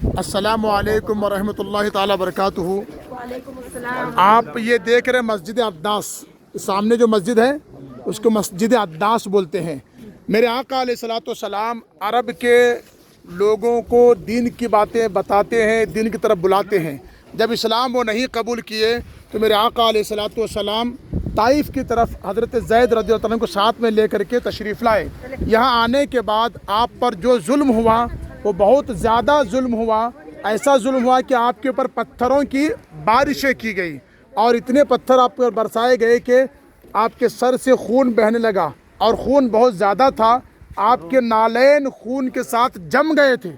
السلام علیکم ورحمۃ اللہ تعالیٰ وبرکاتہ۔ وعلیکم السلام۔ آپ یہ دیکھ رہے ہیں مسجد عداس، سامنے جو مسجد ہے اس کو مسجد عداس بولتے ہیں۔ میرے آقا علیہ الصلوۃ والسلام عرب کے لوگوں کو دین کی باتیں بتاتے ہیں، دین کی طرف بلاتے ہیں۔ جب اسلام وہ نہیں قبول کیے تو میرے آقا علیہ الصلوۃ والسلام طائف کی طرف حضرت زید رضی اللہ عنہ کو ساتھ میں لے کر کے تشریف لائے۔ یہاں آنے کے بعد آپ پر جو ظلم ہوا وہ بہت زیادہ ظلم ہوا، ایسا ظلم ہوا کہ آپ کے اوپر پتھروں کی بارشیں کی گئی اور اتنے پتھر آپ پر برسائے گئے کہ آپ کے سر سے خون بہنے لگا، اور خون بہت زیادہ تھا، آپ کے نالین خون کے ساتھ جم گئے تھے۔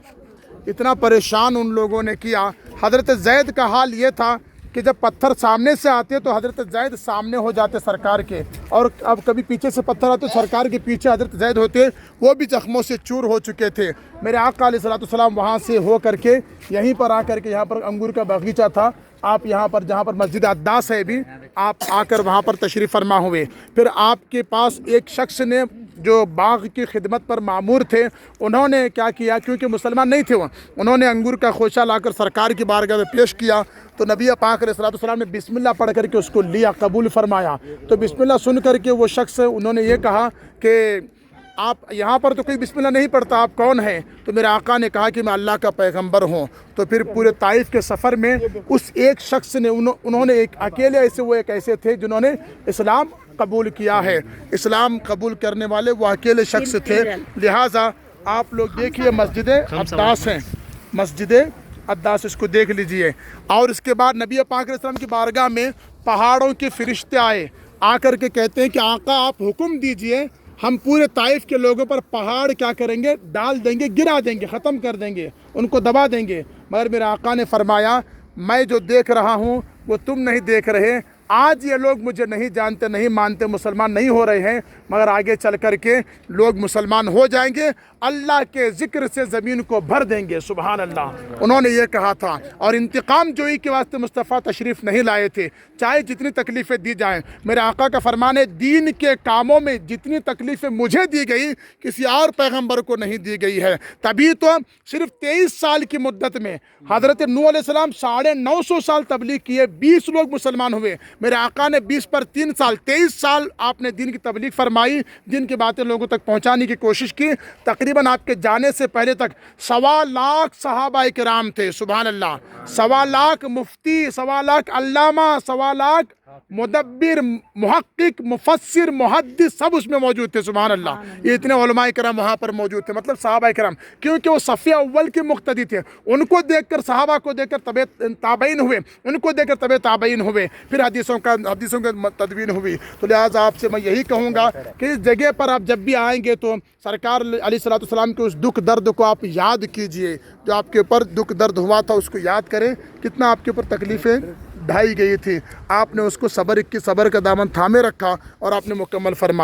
اتنا پریشان ان لوگوں نے کیا۔ حضرت زید کا حال یہ تھا کہ جب پتھر سامنے سے آتے تو حضرت زید سامنے ہو جاتے سرکار کے، اور اب کبھی پیچھے سے پتھر آتے سرکار کے پیچھے حضرت زید ہوتے، وہ بھی زخموں سے چور ہو چکے تھے۔ میرے آقا علیہ الصلوۃ والسلام وہاں سے ہو کر کے یہیں پر آ کر کے، یہاں پر انگور کا باغیچہ تھا، آپ یہاں پر جہاں پر مسجد عداس ہے بھی، آپ آ کر وہاں پر تشریف فرما ہوئے۔ پھر آپ کے پاس ایک شخص نے جو باغ کی خدمت پر مامور تھے، انہوں نے کیا کیا، کیونکہ مسلمان نہیں تھے وہ، انہوں نے انگور کا خوشہ لا کر سرکار کی بارگاہ میں پیش کیا تو نبی پاک علیہ الصلوۃ والسلام نے بسم اللہ پڑھ کر کے اس کو لیا، قبول فرمایا۔ تو بسم اللہ سن کر کے وہ شخص، انہوں نے یہ کہا کہ آپ یہاں پر تو کوئی بسم اللہ نہیں پڑھتا، آپ کون ہیں؟ تو میرے آقا نے کہا کہ میں اللہ کا پیغمبر ہوں۔ تو پھر پورے طائف کے سفر میں اس ایک شخص نے، انہوں نے ایک اکیلے ایسے، وہ ایک ایسے تھے جنہوں نے اسلام قبول کیا ہے۔ اسلام قبول کرنے والے وہ اکیلے شخص تھے۔ لہٰذا آپ لوگ دیکھیے مسجد عداس ہیں، مسجد عداس، اس کو دیکھ لیجئے۔ اور اس کے بعد نبی پاک علیہ السلام کی بارگاہ میں پہاڑوں کے فرشتے آئے، آ کر کے کہتے ہیں کہ آقا آپ حکم دیجئے، ہم پورے طائف کے لوگوں پر پہاڑ کیا کریں گے، ڈال دیں گے، گرا دیں گے، ختم کر دیں گے، ان کو دبا دیں گے۔ مگر میرے آقا نے فرمایا میں جو دیکھ رہا ہوں وہ تم نہیں دیکھ رہے۔ آج یہ لوگ مجھے نہیں جانتے، نہیں مانتے، مسلمان نہیں ہو رہے ہیں، مگر آگے چل کر کے لوگ مسلمان ہو جائیں گے، اللہ کے ذکر سے زمین کو بھر دیں گے۔ سبحان اللہ، انہوں نے یہ کہا تھا۔ اور انتقام جوئی کے واسطے مصطفیٰ تشریف نہیں لائے تھے، چاہے جتنی تکلیفیں دی جائیں۔ میرے آقا کا فرمان ہے دین کے کاموں میں جتنی تکلیفیں مجھے دی گئی کسی اور پیغمبر کو نہیں دی گئی ہے۔ تبھی تو صرف 23 سال کی مدت میں حضرت نوح علیہ السلام 950 سال تبلیغ کیے، 20 لوگ مسلمان ہوئے۔ میرے آقا نے 20 پر 3 سال، 23 سال آپ نے دین کی تبلیغ فرمائی، دین کی باتیں لوگوں تک پہنچانے کی کوشش کی۔ تقریباً آپ کے جانے سے پہلے تک 1.25 لاکھ صحابہ کرام تھے۔ سبحان اللہ، 1.25 لاکھ مفتی، 1.25 لاکھ علامہ، 1.25 لاکھ مدبر، محقق، مفسر، محدث، سب اس میں موجود تھے۔ سبحان اللہ، یہ اتنے علماء کرام وہاں پر موجود تھے، مطلب صحابہ کرام، کیونکہ وہ صف اول کے مقتدی تھے۔ ان کو دیکھ کر، صحابہ کو دیکھ کر تابعین ہوئے، ان کو دیکھ کر تابعین ہوئے، پھر حدیثوں کا تدوین ہوئی۔ تو لہٰذا آپ سے میں یہی کہوں گا کہ اس جگہ پر آپ جب بھی آئیں گے تو سرکار علیہ الصلوۃ والسلام کے اس دکھ درد کو آپ یاد کیجئے، جو آپ کے اوپر دکھ درد ہوا تھا اس کو یاد کریں، کتنا آپ کے اوپر تکلیفیں ڈھائی گئی تھی، آپ نے اس کو صبر کا دامن تھامے رکھا اور آپ نے مکمل فرمایا۔